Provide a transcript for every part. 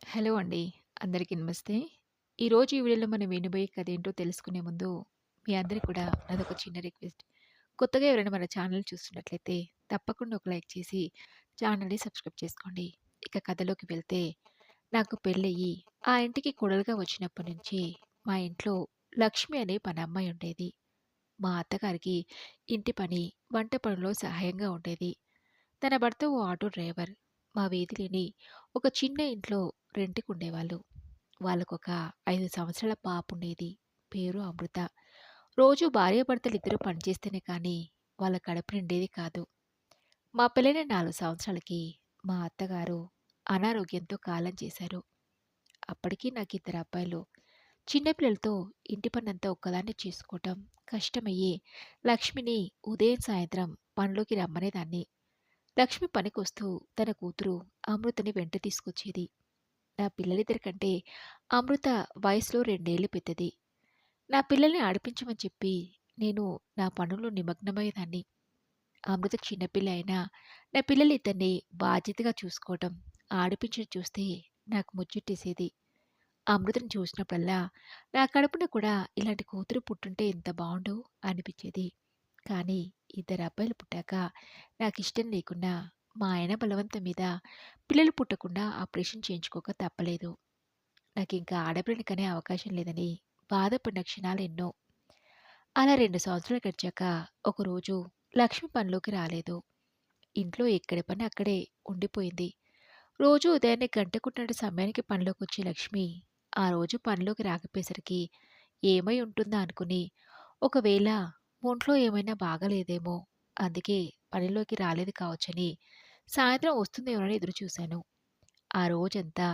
Hello అండి. అందరికీ నమస్తే. ఈరోజు ఈ వీడియోలో మనం వినబోయే కథ ఏంటో తెలుసుకునే ముందు, మీ అందరికి కూడా నాదొక చిన్న రిక్వెస్ట్. కొత్తగా ఎవరైనా మన ఛానల్ చూస్తున్నట్లయితే తప్పకుండా ఒక లైక్ చేసి ఛానల్‌ని సబ్స్క్రైబ్ చేసుకోండి. ఇక కథలోకి వెళ్తే, నాకు పెళ్ళయ్యి ఆ ఇంటికి కోడలుగా వచ్చినప్పటి నుంచి మా ఇంట్లో లక్ష్మి అనే పనమ్మాయి ఉండేది. మా అత్తగారికి ఇంటి పని, వంట పనిలో సహాయంగా ఉండేది. తన భర్త ఓ ఆటో డ్రైవర్. మా వీధిలోని ఒక చిన్న ఇంట్లో రెంట్‌కుండేవాళ్ళు. వాళ్ళకొక 5 సంవత్సరాల పాపుండేది. పేరు అమృత. రోజు భార్యాభర్తలిద్దరూ పనిచేస్తేనే కానీ వాళ్ళ కడుపు నిండేది కాదు. మా పెళ్ళైన 4 సంవత్సరాలకి మా అత్తగారు అనారోగ్యంతో కాలం చేశారు. అప్పటికి నాకిద్దరు అబ్బాయిలు. చిన్న పిల్లలతో ఇంటి పనంతా ఒక్కదాన్నే చేసుకోవటం కష్టమయ్యి లక్ష్మిని ఉదయం, సాయంత్రం పనిలోకి రమ్మనేదాన్ని. లక్ష్మి పనికొస్తూ తన కూతురు అమృతని వెంట తీసుకొచ్చేది. నా పిల్లలిద్దరికంటే అమృత వయసులో 2 ఏళ్లు పెద్దది. నా పిల్లల్ని ఆడిపించమని చెప్పి నేను నా పనుల్లో నిమగ్నమయ్యేదాన్ని. అమృత చిన్నపిల్ల అయినా నా పిల్లలిద్దరిని బాధ్యతగా చూసుకోవటం, ఆడిపించడం చూస్తే నాకు ముచ్చటేసేది. అమృతని చూసినప్పుడల్లా నా కడుపున కూడా ఇలాంటి కూతురు పుట్టుంటే ఎంత బావుండు అనిపించేది. కానీ ఇద్దరు అబ్బాయిలు పుట్టాక నాకిష్టం లేకున్నా మా ఆయన బలవంతం మీద పిల్లలు పుట్టకుండా ఆపరేషన్ చేయించుకోక తప్పలేదు. నాకింకా ఆడపిల్లని కనే అవకాశం లేదని బాధపడిన క్షణాలెన్నో. అలా 2 సంవత్సరాలు గడిచాక ఒకరోజు లక్ష్మి పనిలోకి రాలేదు. ఇంట్లో ఎక్కడి పని అక్కడే ఉండిపోయింది. రోజు ఉదయాన్నే గంట కొట్టినట్టు సమయానికి పనిలోకొచ్చే లక్ష్మి ఆ రోజు పనిలోకి రాకపోయేసరికి ఏమై ఉంటుందా అనుకుని, ఒకవేళ ఒంట్లో ఏమైనా బాగాలేదేమో, అందుకే పనిలోకి రాలేదు కావచ్చని సాయంత్రం వస్తుందేమోనని ఎదురుచూశాను. ఆ రోజంతా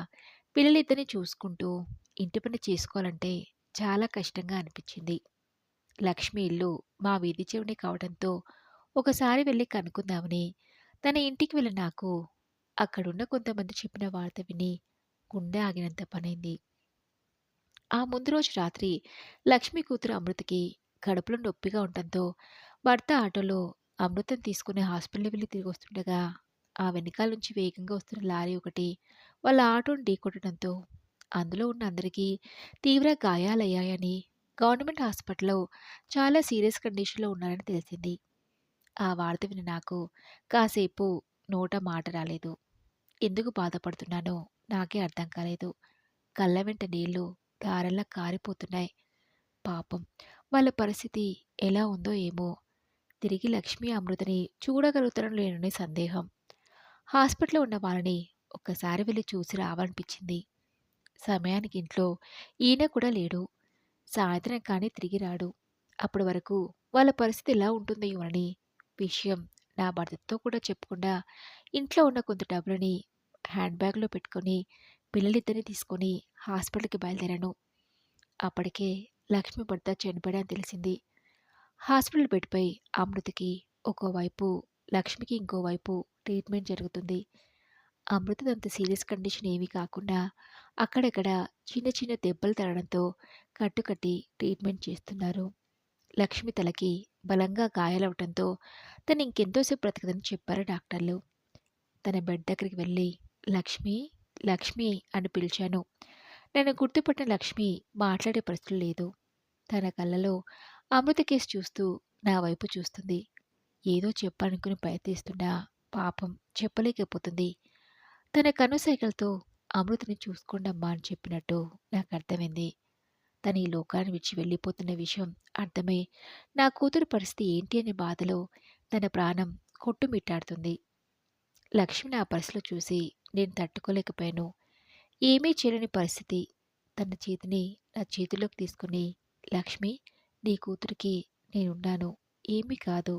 పిల్లలిద్దరిని చూసుకుంటూ ఇంటి పని చేసుకోవాలంటే చాలా కష్టంగా అనిపించింది. లక్ష్మి ఇల్లు మా వీధి చివరనే కావడంతో ఒకసారి వెళ్ళి కనుక్కుందామని తన ఇంటికి వెళ్ళిన నాకు అక్కడున్న కొంతమంది చెప్పిన వార్త విని గుండె ఆగినంత పనైంది. ఆ ముందు రోజు రాత్రి లక్ష్మి కూతురు అమృతకి కడుపులో నొప్పిగా ఉండటంతో భర్త ఆటోలో అమృతం తీసుకుని హాస్పిటల్ వెళ్ళి తిరిగి వస్తుండగా ఆ వెనకాల నుంచి వేగంగా వస్తున్న లారీ ఒకటి వాళ్ళ ఆటోను ఢీకొట్టడంతో అందులో ఉన్న అందరికీ తీవ్ర గాయాలయ్యాయని, గవర్నమెంట్ హాస్పిటల్లో చాలా సీరియస్ కండిషన్లో ఉన్నారని తెలిసింది. ఆ వార్త విని నాకు కాసేపు నోట మాట రాలేదు. ఎందుకు బాధపడుతున్నానో నాకే అర్థం కాలేదు. కళ్ళ వెంట నీళ్లు ధారల్లా కారిపోతున్నాయి. పాపం వాళ్ళ పరిస్థితి ఎలా ఉందో ఏమో. తిరిగి లక్ష్మి, అమృతని చూడగలుగుతారో లేననే సందేహం. హాస్పిటల్‌లో ఉన్న వాళ్ళని ఒక్కసారి వెళ్లి చూసి రావాలనిపించింది. సమయానికి ఇంట్లో ఈయన కూడా లేడు. సాయంత్రం కానీ తిరిగి రాడు. అప్పటి వరకు వాళ్ళ పరిస్థితి ఎలా ఉంటుందో ఏమోనని విషయం నా భర్తతో కూడా చెప్పకుండా ఇంట్లో ఉన్న కొంత డబ్బులని హ్యాండ్ బ్యాగ్‌లో పెట్టుకొని పిల్లలిద్దరిని తీసుకొని హాస్పిటల్‌కి బయలుదేరాను. అప్పటికే లక్ష్మి భర్త చనిపోయాడని తెలిసింది. హాస్పిటల్ బెడ్‌పై అమృతకి ఒకోవైపు, లక్ష్మికి ఇంకోవైపు ట్రీట్మెంట్ జరుగుతుంది. అమృతదంత సీరియస్ కండిషన్ ఏమీ కాకుండా అక్కడక్కడ చిన్న చిన్న దెబ్బలు తగలడంతో కట్టుకట్టి ట్రీట్మెంట్ చేస్తున్నారు. లక్ష్మి తలకి బలంగా గాయాలవటంతో తను ఇంకెంతో సేపు బ్రతకదని చెప్పారు డాక్టర్లు. తన బెడ్ దగ్గరికి వెళ్ళి లక్ష్మి, లక్ష్మి అని పిలిచాను. నన్ను గుర్తుపట్టిన లక్ష్మి మాట్లాడే పరిస్థితి లేదు. తన కళ్ళలో అమృత కేసు చూస్తూ నా వైపు చూస్తుంది. ఏదో చెప్పాలనుకుని ప్రయత్నిస్తున్నా పాపం చెప్పలేకపోతుంది. తన కనుసైగలతో అమృతని చూసుకోండమ్మా అని చెప్పినట్టు నాకు అర్థమైంది. తను ఈ లోకాన్ని విడిచి వెళ్ళిపోతున్న విషయం అర్థమై నా కూతురు పరిస్థితి ఏంటి అనే బాధలో తన ప్రాణం కొట్టుమిట్టాడుతుంది. లక్ష్మి నా పరిస్థితిలో చూసి నేను తట్టుకోలేకపోయాను. ఏమీ చేయలేని పరిస్థితి. తన చేతిని నా చేతిలోకి తీసుకుని, లక్ష్మి, నీ కూతురికి నేనున్నాను. ఏమీ కాదు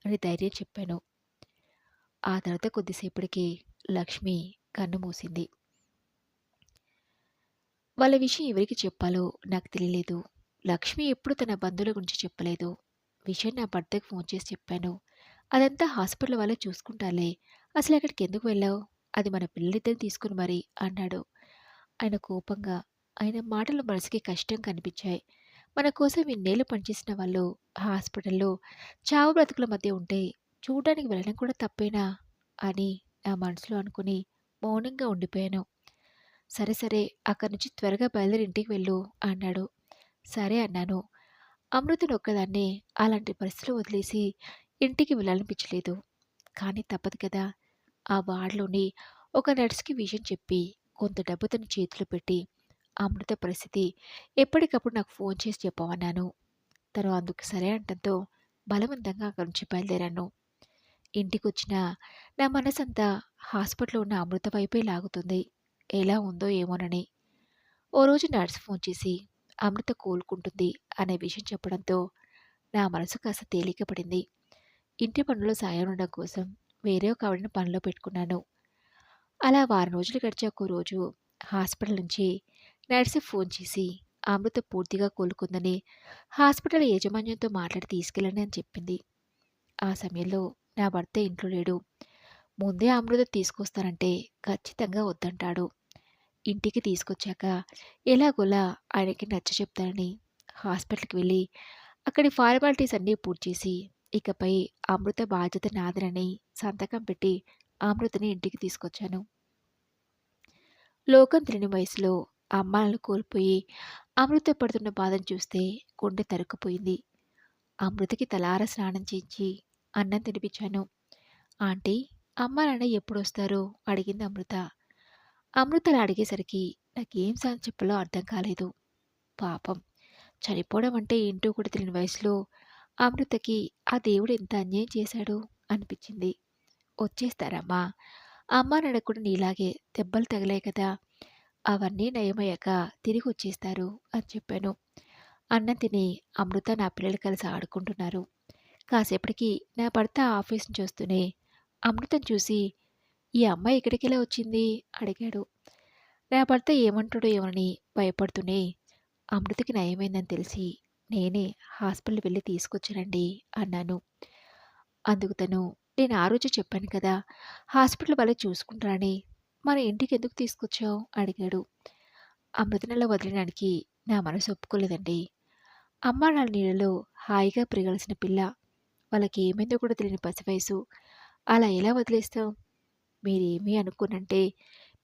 అని ధైర్యం చెప్పాను. ఆ తర్వాత కొద్దిసేపటికి లక్ష్మి కన్ను మూసింది. వాళ్ళ విషయం ఎవరికి చెప్పాలో నాకు తెలియలేదు. లక్ష్మి ఎప్పుడు తన బంధువుల గురించి చెప్పలేదు. విషయం నా భర్తకు ఫోన్ చేసి చెప్పాను. అదంతా హాస్పిటల్ వాళ్ళే చూసుకుంటారులే. అసలు అక్కడికి ఎందుకు వెళ్ళావు? అది మన పిల్లలిద్దరిని తీసుకుని మరి అన్నాడు. ఆయన కోపంగా. ఆయన మాటలు మనసుకి కష్టం కనిపించాయి. మన కోసం ఇన్నేళ్లు పనిచేసిన వాళ్ళు హాస్పిటల్‌లో చావు బ్రతుకుల మధ్య ఉంటే చూడడానికి వెళ్ళడం కూడా తప్పేనా అని నా మనసులో అనుకుని మౌనంగా ఉండిపోయాను. సరే సరే అక్కడి నుంచి త్వరగా బయలుదేరి ఇంటికి వెళ్ళు అన్నాడు. సరే అన్నాను. అమృతను ఒక్కదాన్నే అలాంటి పరిస్థితిలో వదిలేసి ఇంటికి వెళ్ళాలనిపించలేదు. కానీ తప్పదు కదా! ఆ వార్డ్‌లోని ఒక నర్స్‌కి విషయం చెప్పి కొంత డబ్బు తన చేతిలో పెట్టి అమృత పరిస్థితి ఎప్పటికప్పుడు నాకు ఫోన్ చేసి చెప్పమన్నాను. తను అందుకు సరే అనటంతో బలవంతంగా అక్కడి నుంచి బయలుదేరాను. ఇంటికొచ్చిన నా మనసంతా హాస్పిటల్‌లో ఉన్న అమృత వైపే లాగుతుంది. ఎలా ఉందో ఏమోనని. ఓ రోజు నర్స్ ఫోన్ చేసి అమృత కోలుకుంటుంది అనే విషయం చెప్పడంతో నా మనసు కాస్త తేలిక పడింది. ఇంటి పనుల్లో సాయం ఉండడం కోసం వేరే ఒక ఆవిడని పనిలో పెట్టుకున్నాను. అలా వారం రోజులు గడిచాక ఓ రోజు హాస్పిటల్ నుంచి నర్సు ఫోన్ చేసి అమృత పూర్తిగా కోలుకుందని హాస్పిటల్ యాజమాన్యంతో మాట్లాడి తీసుకెళ్ళండి అని చెప్పింది. ఆ సమయంలో నా భర్త ఇంట్లో లేడు. ముందే అమృత తీసుకొస్తానంటే ఖచ్చితంగా వద్దంటాడు. ఇంటికి తీసుకొచ్చాక ఎలాగోలా ఆయనకి నచ్చచెప్తానని హాస్పిటల్‌కి వెళ్ళి అక్కడి ఫార్మాలిటీస్ అన్నీ పూర్తి చేసి, ఇకపై అమృత బాధ్యత నాదేనని సంతకం పెట్టి అమృతని ఇంటికి తీసుకొచ్చాను. లోకం తెలియని వయసులో అమ్మానాన్నలు కోల్పోయి అమృత పడుతున్న బాధను చూస్తే గుండె తరుక్కుపోయింది. అమృతకి తలార స్నానం చేయించి అన్నం తినిపించాను. ఆంటీ, అమ్మా నాన్న ఎప్పుడొస్తారో అడిగింది అమృత. అమృత అలా అడిగేసరికి నాకేం సమాధానం చెప్పాలో అర్థం కాలేదు. పాపం, చనిపోవడం అంటే ఏంటో కూడా తెలియని వయసులో అమృతకి ఆ దేవుడు ఎంత అన్యాయం చేశాడో అనిపించింది. వచ్చేస్తారమ్మా, అమ్మా నాన్నకు కూడా నీలాగే దెబ్బలు తగిలాయి కదా, అవన్నీ నయమయ్యాక తిరిగి వచ్చేస్తారు అని చెప్పాను. అన్నం తిని అమృత నా పిల్లలు కలిసి ఆడుకుంటున్నారు. కాసేపటికి నా భర్త ఆఫీస్ నుంచి వస్తూనే అమృతం చూసి, ఈ అమ్మాయి ఇక్కడికెలా వచ్చింది అడిగాడు. నా భర్త ఏమంటాడో ఏమోనని భయపడుతూనే అమృతకి నయమైందని తెలిసి నేనే హాస్పిటల్ వెళ్ళి తీసుకొచ్చానండి అన్నాను. అందుకు తను, నేను ఆ రోజు చెప్పాను కదా, హాస్పిటల్ వాళ్ళే చూసుకుంటారని, మన ఇంటికి ఎందుకు తీసుకొచ్చావు అడిగాడు. అమృతనలా వదిలడానికి నా మనసు ఒప్పుకోలేదండి. అమ్మా నాన్న నీళ్ళలో హాయిగా పెరగాల్సిన పిల్ల, వాళ్ళకి ఏమైందో కూడా తెలియని పసి వయసు, అలా ఎలా వదిలేస్తాం? మీరేమీ అనుకోనంటే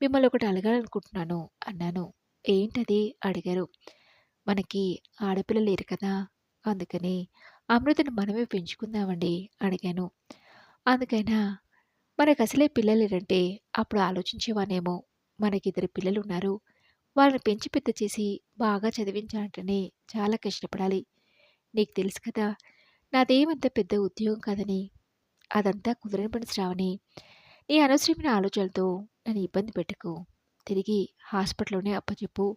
మిమ్మల్ని ఒకటి అడగాలనుకుంటున్నాను అన్నాను. ఏంటది అడిగారు. మనకి ఆడపిల్ల లేరు కదా, అందుకని అమృతను మనమే పెంచుకుందామండి అడిగాను. అందుకైనా మనకసలే పిల్లలేరంటే అప్పుడు ఆలోచించేవానేమో. మనకిద్దరు పిల్లలున్నారు. వాళ్ళని పెంచి పెద్ద చేసి బాగా చదివించాలంటేనే చాలా కష్టపడాలి. నీకు తెలుసు కదా, నాదేమంత పెద్ద ఉద్యోగం కాదని. అదంతా కుదరని పని శ్రావణి. నీ అనవసరమైన ఆలోచనలతో నన్ను ఇబ్బంది పెట్టకు. తిరిగి హాస్పిటల్‌లోనే అప్పచెప్పు.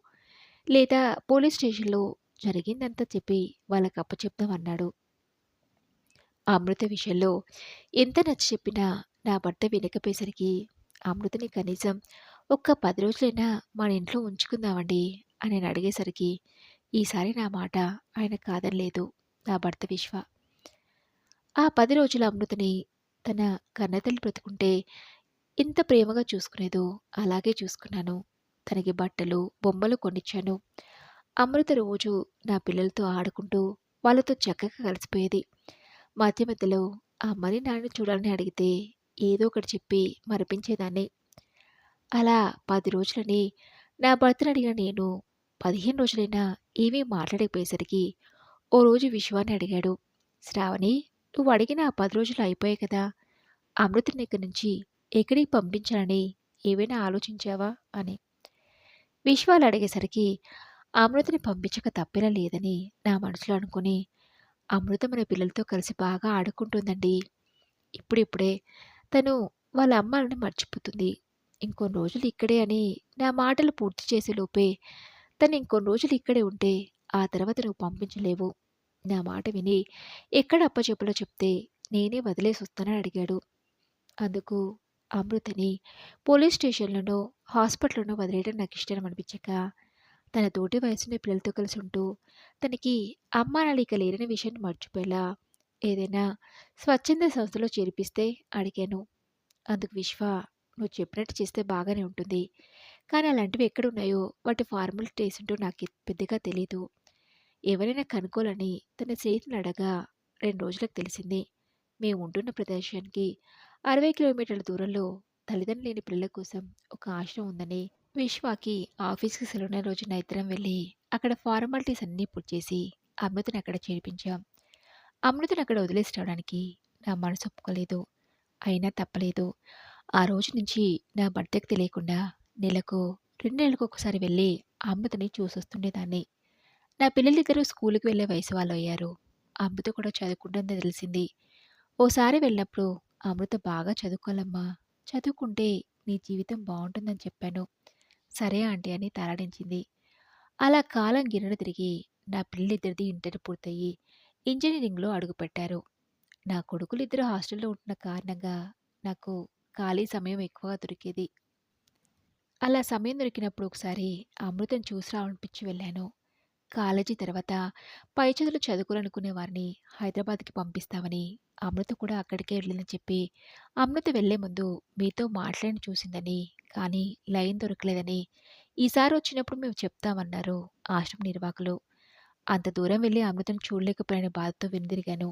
లేదా పోలీస్ స్టేషన్‌లో జరిగిందంతా చెప్పి వాళ్ళకి అప్పచెప్దాం అన్నాడు. అమృత విషయంలో ఎంత నచ్చచెప్పినా నా భర్త వినకపోయేసరికి అమృతని కనీసం ఒక్క 10 రోజులైనా మన ఇంట్లో ఉంచుకుందామండి అని నేను అడిగేసరికి ఈసారి నా మాట ఆయన కాదనలేదు నా భర్త విశ్వ. ఆ 10 రోజుల అమృతని తన కన్నతల్లి బ్రతుకుంటే ఎంత ప్రేమగా చూసుకునేదో అలాగే చూసుకున్నాను. తనకి బట్టలు, బొమ్మలు కొనిచ్చాను. అమృత రోజు నా పిల్లలతో ఆడుకుంటూ వాళ్ళతో చక్కగా కలిసిపోయేది. మధ్య మధ్యలో అమ్మని నాన్నని చూడాలని అడిగితే ఏదో ఒకటి చెప్పి మరిపించేదాన్ని. అలా 10 రోజులని నా భర్తను అడిగిన నేను 15 రోజులైనా ఏమీ మాట్లాడకపోయేసరికి ఓ రోజు విశ్వాన్ని అడిగాడు. శ్రావణి, నువ్వు అడిగిన ఆ 10 రోజులు అయిపోయాయి కదా, అమృతని ఇక్కడి నుంచి ఎక్కడికి పంపించాలని ఏవైనా ఆలోచించావా అని. విశ్వాలు అడిగేసరికి అమృతని పంపించక తప్పేలా లేదని నా మనసులో అనుకుని, అమృత మన పిల్లలతో కలిసి బాగా ఆడుకుంటుందండి. ఇప్పుడిప్పుడే తను వాళ్ళ అమ్మాలని మర్చిపోతుంది. ఇంకొన్ని రోజులు ఇక్కడే అని నా మాటలు పూర్తి చేసేలోపే తను ఇంకొన్ని రోజులు ఇక్కడే ఉంటే ఆ తర్వాత నువ్వు పంపించలేవు. నా మాట విని ఎక్కడ అప్పచెప్పలో చెప్తే నేనే వదిలేసొస్తానని అడిగాడు. అందుకు అమృతని పోలీస్ స్టేషన్‌లోనో, హాస్పిటల్‌లోనో వదిలేయడం నాకిష్టం అనిపించక, తన తోటి వయసున్న పిల్లలతో కలిసి ఉంటూ, తనకి అమ్మానాన్న ఇక లేరనే విషయాన్ని మర్చిపోయేలా ఏదైనా స్వచ్ఛంద సంస్థలో చేర్పిస్తే అడిగాను. అందుకు విశ్వ, నువ్వు చెప్పినట్టు చేస్తే బాగానే ఉంటుంది. కానీ అలాంటివి ఎక్కడున్నాయో వాటి ఫార్మాలిటీస్ ఏంటో నాకు పెద్దగా తెలీదు. ఎవరైనా కనుక్కోవాలని తన స్నేహితుని అడగా 2 రోజులకు తెలిసింది. మేము ఉంటున్న ప్రదేశానికి 60 కిలోమీటర్ల దూరంలో తల్లిదండ్రులు లేని పిల్లల కోసం ఒక ఆశ్రమం ఉందని. విశ్వాకి ఆఫీస్‌కి సెలవున్న రోజున ఇద్దరం వెళ్లి, అక్కడ ఫార్మాలిటీస్ అన్నీ పూర్తి చేసి, అమృతని అక్కడ చేర్పించాం. అమృతని అక్కడ వదిలేసి రావడానికి నా మనసు ఒప్పుకోలేదు. అయినా తప్పలేదు. ఆ రోజు నుంచి నా భర్తకి తెలియకుండా నెలకు, 2 నెలలకొకసారి వెళ్లి అమృతని చూసొస్తుండేదాన్ని. నా పిల్లలిద్దరూ స్కూలుకి వెళ్ళే వయసు వాళ్ళయ్యారు. అమృత కూడా చదువుకుంటుందని తెలిసింది. ఓసారి వెళ్ళినప్పుడు, "అమృత బాగా చదువుకోవాలమ్మా. చదువుకుంటే నీ జీవితం బావుంటుందని" చెప్పాను. "సరే ఆంటీ" అని తలాడించింది. అలా కాలం గిర్రున తిరిగి నా పిల్లలిద్దరిది ఇంటర్ పూర్తయి ఇంజినీరింగ్‌లో అడుగుపెట్టారు. నా కొడుకులిద్దరూ హాస్టల్‌లో ఉంటున్న కారణంగా నాకు ఖాళీ సమయం ఎక్కువగా దొరికేది. అలా సమయం దొరికినప్పుడు ఒకసారి అమృతని చూసి రావాలనిపించి వెళ్ళాను. కాలేజీ తర్వాత పై చదువులు చదువుకోవాలనుకునే వారిని హైదరాబాద్‌కి పంపిస్తామని, అమృత కూడా అక్కడికే వెళ్ళిందని చెప్పి, అమృత వెళ్ళే ముందు మీతో మాట్లాడని చూసిందని, కానీ లైన్ దొరకలేదని, ఈసారి వచ్చినప్పుడు మేము చెప్తామన్నారు ఆశ్రమ నిర్వాహకులు. అంత దూరం వెళ్లి అమృతను చూడలేకపోయిన బాధతో వెనుదిరిగాను.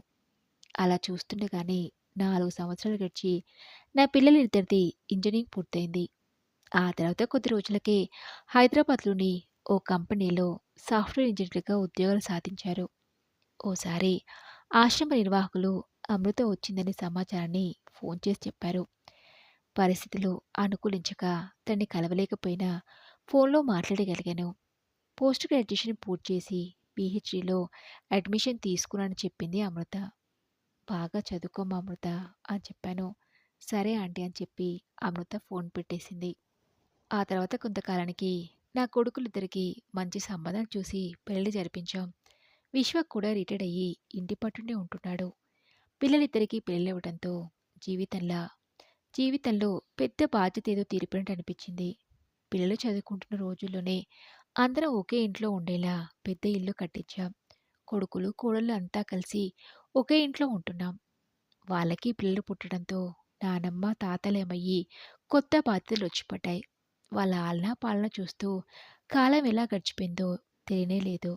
అలా చూస్తుండగానే 4 సంవత్సరాలు గడిచి నా పిల్లలిద్దరిది ఇంజినీరింగ్ పూర్తయింది. ఆ తర్వాత కొద్ది రోజులకే హైదరాబాద్‌లోని ఓ కంపెనీలో సాఫ్ట్‌వేర్ ఇంజినీర్‌గా ఉద్యోగాలు సాధించారు. ఓసారి ఆశ్రమ నిర్వాహకులు అమృత వచ్చిందనే సమాచారాన్ని ఫోన్ చేసి చెప్పారు. పరిస్థితులు అనుకూలించక తనని కలవలేకపోయినా ఫోన్‌లో మాట్లాడగలిగాను. పోస్ట్ గ్రాడ్యుయేషన్ పూర్తి చేసి పీహెచ్‌డీలో అడ్మిషన్ తీసుకున్నానని చెప్పింది అమృత. "బాగా చదువుకోమ్మా అమృత" అని చెప్పాను. "సరే ఆంటీ" అని చెప్పి అమృత ఫోన్ పెట్టేసింది. ఆ తర్వాత కొంతకాలానికి నా కొడుకులిద్దరికీ మంచి సంబంధాలు చూసి పెళ్లి జరిపించాం. విశ్వక్ కూడా రిటైర్డ్ అయ్యి ఇంటి పట్టునే ఉంటున్నాడు. పిల్లలిద్దరికీ పెళ్ళివ్వడంతో జీవితంలా జీవితంలో పెద్ద బాధ్యత ఏదో తీరిపోయినట్టు అనిపించింది. పిల్లలు చదువుకుంటున్న రోజుల్లోనే అందరం ఒకే ఇంట్లో ఉండేలా పెద్ద ఇల్లు కట్టించాం. కొడుకులు, కోడళ్ళు అంతా కలిసి ఒకే ఇంట్లో ఉంటున్నాం. వాళ్ళకి పిల్లలు పుట్టడంతో నానమ్మ, తాతలేమయ్యి కొత్త బాధ్యతలొచ్చి పడ్డాయి. వాళ్ళ ఆలనా పాలనా చూస్తూ కాలం ఎలా గడిచిపోయిందో తెలియనే లేదు.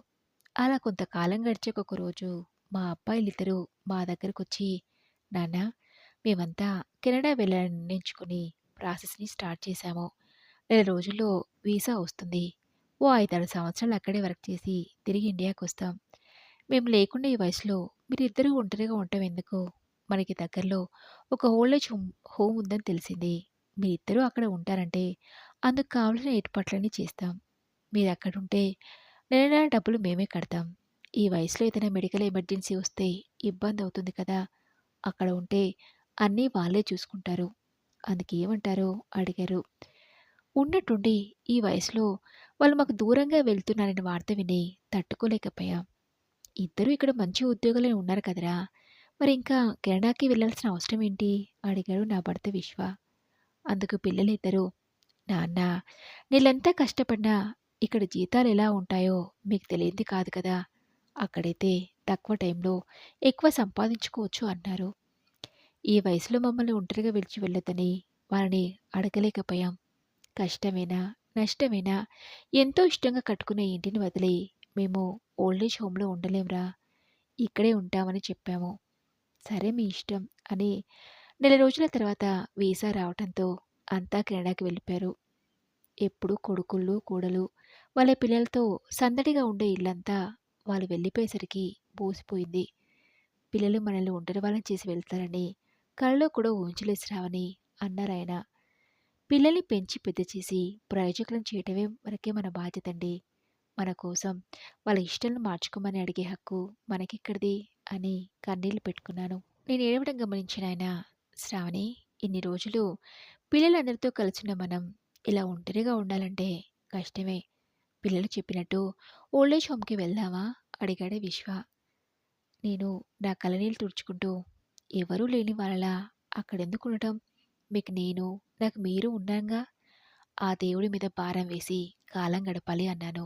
అలా కొంతకాలం గడిచాక ఒకరోజు మా అబ్బాయిలిద్దరూ మా దగ్గరకొచ్చి, "నాన్నా, మేమంతా కెనడా వెళ్ళాలని నిర్ణయించుకుని ప్రాసెస్‌ని స్టార్ట్ చేశాము. నెల రోజుల్లో వీసా వస్తుంది. ఓ 5, 6 సంవత్సరాలు అక్కడే వర్క్ చేసి తిరిగి ఇండియాకొస్తాం. మేము లేకుండా ఈ వయసులో మీరిద్దరూ ఒంటరిగా ఉండటం ఎందుకు? మనకి దగ్గరలో ఒక ఓల్డ్ ఏజ్ హోమ్ ఉందని తెలిసింది. మీరిద్దరూ అక్కడ ఉంటారంటే అందుకు కావలసిన ఏర్పాట్లన్నీ చేస్తాం. మీరక్కడుంటే నెల నెలా డబ్బులు మేమే కడతాం. ఈ వయసులో ఏదైనా మెడికల్ ఎమర్జెన్సీ వస్తే ఇబ్బందవుతుంది కదా! అక్కడ ఉంటే అన్నీ వాళ్ళే చూసుకుంటారు. అందుకేమంటారో" అడిగారు. ఉన్నట్టుండి ఈ వయసులో వాళ్ళు మాకు దూరంగా వెళ్తున్నారనే వార్త విని తట్టుకోలేకపోయాం. "ఇద్దరూ ఇక్కడ మంచి ఉద్యోగాలే ఉన్నారు కదరా! మరింకా కెనడాకి వెళ్ళాల్సిన అవసరం ఏంటి?" అడిగాడు నా భర్త విశ్వ. అందుకు పిల్లలిద్దరూ, "నాన్న, నేనెంత కష్టపడినా ఇక్కడ జీతాలెలా ఉంటాయో మీకు తెలియంది కాదు కదా! అక్కడైతే తక్కువ టైంలో ఎక్కువ సంపాదించుకోవచ్చు" అన్నారు. ఈ వయసులో మమ్మల్ని ఒంటరిగా విడిచి వెళ్ళొద్దని వాళ్ళని అడగలేకపోయాం. కష్టమైనా, నష్టమైనా ఎంతో ఇష్టంగా కట్టుకున్న ఈ ఇంటిని వదిలి మేము ఓల్డ్ ఏజ్ హోమ్‌లో ఉండలేంరా! ఇక్కడే ఉంటామని చెప్పాము. సరే మీ ఇష్టం అని నెల రోజుల తర్వాత వీసా రావటంతో అంతా కెనడాకి వెళ్ళిపోయారు. ఎప్పుడూ కొడుకులు, కోడలు వాళ్ళ పిల్లలతో సందడిగా ఉండే ఇల్లంతా వాళ్ళు వెళ్ళిపోయేసరికి బోసిపోయింది. పిల్లలు మనల్ని ఒంటరి వాళ్ళని చేసి వెళ్తారని కలలో కూడా ఊహించలేసిరావని అన్నారాయన. పిల్లల్ని పెంచి పెద్ద చేసి ప్రయోజకులను చేయటమే వరకే మన బాధ్యతండి. మన కోసం వాళ్ళ ఇష్టాలను మార్చుకోమని అడిగే హక్కు మనకెక్కడిది అని కన్నీళ్లు పెట్టుకున్నాను. నేను ఏడవడం గమనించిన ఆయన, "శ్రావణి, ఇన్ని రోజులు పిల్లలందరితో కలిసున్న మనం ఇలా ఒంటరిగా ఉండాలంటే కష్టమే. పిల్లలు చెప్పినట్టు ఓల్డేజ్ హోమ్‌కి వెళ్దామా?" అడిగాడు విశ్వ. నేను నా కళ్ళనీళ్ళు తుడుచుకుంటూ, "ఎవరూ లేని వాళ్ళలా అక్కడెందుకుండటం? మీకు నేను, నాకు మీరు ఉన్నాంగా. ఆ దేవుడి మీద భారం వేసి కాలం గడపాలి" అన్నాను.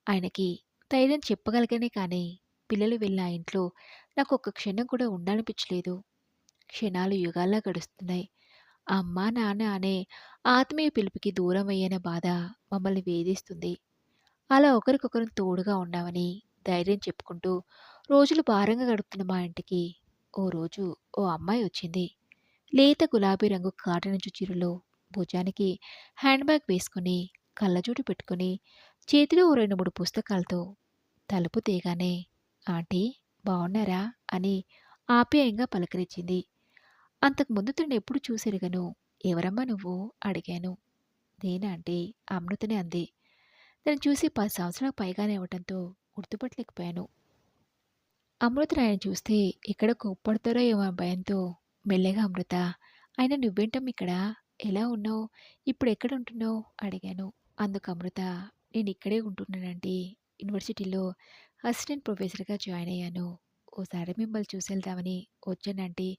ఆయనకి ధైర్యం చెప్పగలిగానే కానీ, పిల్లలు వెళ్ళిన ఆ ఇంట్లో నాకొక్క క్షణం కూడా ఉండాలనిపించలేదు. క్షణాలు యుగాల్లా గడుస్తున్నాయి. అమ్మా, నాన్న అనే ఆత్మీయ పిలుపుకి దూరమయ్యాన బాధ మమ్మల్ని వేధిస్తుంది. అలా ఒకరికొకరం తోడుగా ఉన్నామని ధైర్యం చెప్పుకుంటూ రోజులు భారంగా గడుపుతున్న మా ఇంటికి ఓ రోజు ఓ అమ్మాయి వచ్చింది. లేత గులాబీ రంగు కాటనంచు చీరలో భుజానికి హ్యాండ్ బ్యాగ్ వేసుకుని కళ్ళజోడు పెట్టుకొని చేతిలో ఓ 2, 3 పుస్తకాలతో తలుపు తీయగానే "ఆంటీ బావున్నారా?" అని ఆప్యాయంగా పలకరించింది. అంతకుముందు తననెప్పుడు చూసెరగను. "ఎవరమ్మా నువ్వు?" అడిగాను. "నేనా ఆంటీ" అమృతనే అంది. తనని చూసి 10 సంవత్సరాలకు పైగానే అవ్వటంతో గుర్తుపట్టలేకపోయాను. అమృత నాయన్ని చూస్తే ఎక్కడ కోప్పడతారో ఏమో అని భయంతో మెల్లగా "అమృత, అయినా నువ్వేంటమ్మిక్కడ? ఎలా ఉన్నావు? ఇప్పుడెక్కడుంటున్నావు?" అడిగాను. అందుకు అమృత "నేనిక్కడే ఉంటున్నానంటీ. యూనివర్సిటీలో అసిస్టెంట్ ప్రొఫెసర్‌గా జాయిన్ అయ్యాను. ఓసారి మిమ్మల్ని చూసెళ్దామని వచ్చానాంటీ.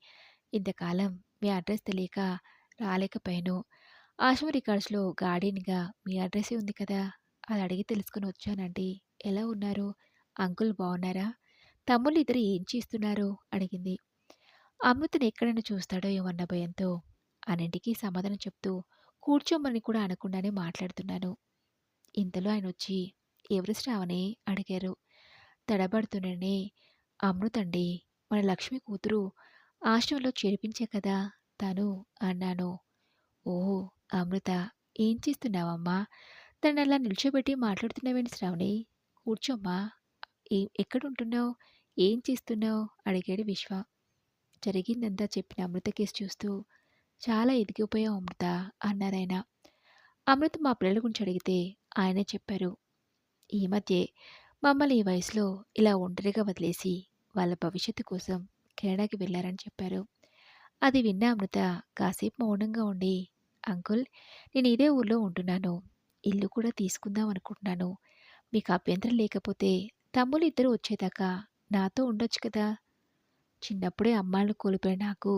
ఇంతకాలం మీ అడ్రస్ తెలియక రాలేకపోయాను. ఆశ్రమ రికార్డ్స్‌లో గార్డియన్‌గా మీ అడ్రస్సే ఉంది కదా! అది అడిగి తెలుసుకొని వచ్చానంటీ. ఎలా ఉన్నారు? అంకుల్ బావున్నారా? తమ్ముళ్ళిద్దరూ ఏం చేస్తున్నారు?" అడిగింది. అమృతని ఎక్కడైనా చూస్తాడో ఏమన్న భయంతో అన్నింటికీ సమాధానం చెప్తూ కూర్చోమని కూడా అనకుండానే మాట్లాడుతున్నాను. ఇంతలో ఆయనొచ్చి "ఎవరు శ్రావణి?" అడిగారు. తడబడుతూనే "అమృతండి. మన లక్ష్మి కూతురు. ఆశ్రమంలో చేర్పించా కదా తను" అన్నాను. "ఓహ్! అమృత. ఏం చేస్తున్నావమ్మా? తననలా నిల్చోబెట్టి మాట్లాడుతున్నావేంటి శ్రావణి? కూర్చోమ్మా. ఎక్కడుంటున్నావు? ఏం చేస్తున్నావు?" అడిగాడు విశ్వ. జరిగిందంతా చెప్పిన అమృత కేసి చూస్తూ "చాలా ఎదిగిపోయావు అమృత" అన్నారాయన. అమృత మా పిల్లల గురించి అడిగితే ఆయనే చెప్పారు. "ఈ మధ్యే మమ్మల్ని ఈ వయసులో ఇలా ఒంటరిగా వదిలేసి వాళ్ళ భవిష్యత్తు కోసం కెనడాకి వెళ్లారని చెప్పారు." అది విన్న అమృత కాసేపు మౌనంగా ఉండి "అంకుల్, నేను ఇదే ఊర్లో ఉంటున్నాను. ఇల్లు కూడా తీసుకుందాం అనుకుంటున్నాను. మీకు అభ్యంతరం లేకపోతే తమ్ముళ్ళిద్దరూ వచ్చేదాకా నాతో ఉండొచ్చు కదా! చిన్నప్పుడే అమ్మాళ్ళను కోల్పోయిన నాకు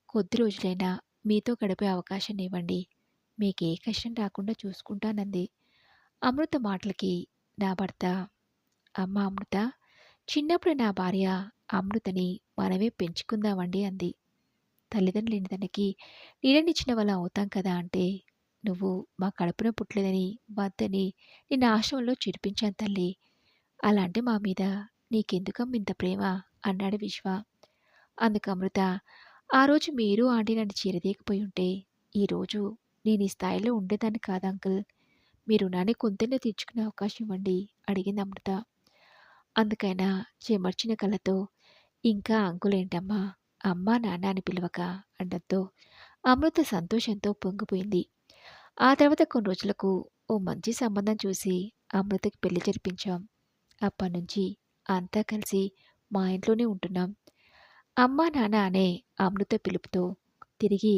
కొద్ది రోజులైనా మీతో గడిపే అవకాశాన్నివ్వండి. మీకే కష్టం రాకుండా చూసుకుంటానంది." అమృత మాటలకి నా భర్త "అమ్మ అమృత, చిన్నప్పుడు నా భార్య అమృతని మనమే పెంచుకుందామండి" అంది. "తల్లిదండ్రులు లేని తనకి నీడనిచ్చిన వాళ్ళం అవుతాం కదా" అంటే "నువ్వు మా కడుపున పుట్టలేదని వద్దని నిన్ను ఆశ్రమంలో చేర్పించాను తల్లి. అలాంటి మా మీద నీకెందుకమ్మ ఇంత ప్రేమ?" అన్నాడు విశ్వ. అందుకు అమృత "ఆ రోజు మీరు ఆంటీ నన్ను చేరదీయకపోయి ఉంటే ఈరోజు నేను ఈ స్థాయిలో ఉండేదాన్ని కాదు అంకుల్. మీ రుణాన్ని కొంతైనా తీర్చుకునే అవకాశం ఇవ్వండి" అడిగింది అమృత. అందుకైనా చెమర్చిన కళ్ళతో "ఇంకా అంకుల్ ఏంటమ్మా, అమ్మా నాన్న అని పిలవక" అనడంతో అమృత సంతోషంతో పొంగిపోయింది. ఆ తర్వాత కొన్ని రోజులకు ఓ మంచి సంబంధం చూసి అమృతకి పెళ్లి జరిపించాం. అప్పటినుంచి అంతా కలిసి మా ఇంట్లోనే ఉంటున్నాం. అమ్మా నాన్న అనే అమృత పిలుపుతో తిరిగి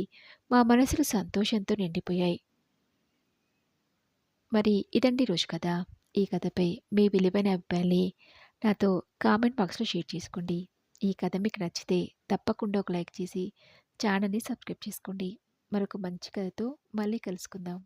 మా మనసులు సంతోషంతో నిండిపోయాయి. మరి ఇదండి ఈరోజు కథ. ఈ కథపై మీ విలువైన అభిప్రాయాల్ని నాతో కామెంట్ బాక్స్‌లో షేర్ చేసుకోండి. ఈ కథ మీకు నచ్చితే తప్పకుండా ఒక లైక్ చేసి ఛానల్‌ని సబ్స్క్రైబ్ చేసుకోండి. మరొక మంచి కథతో మళ్ళీ కలుసుకుందాం.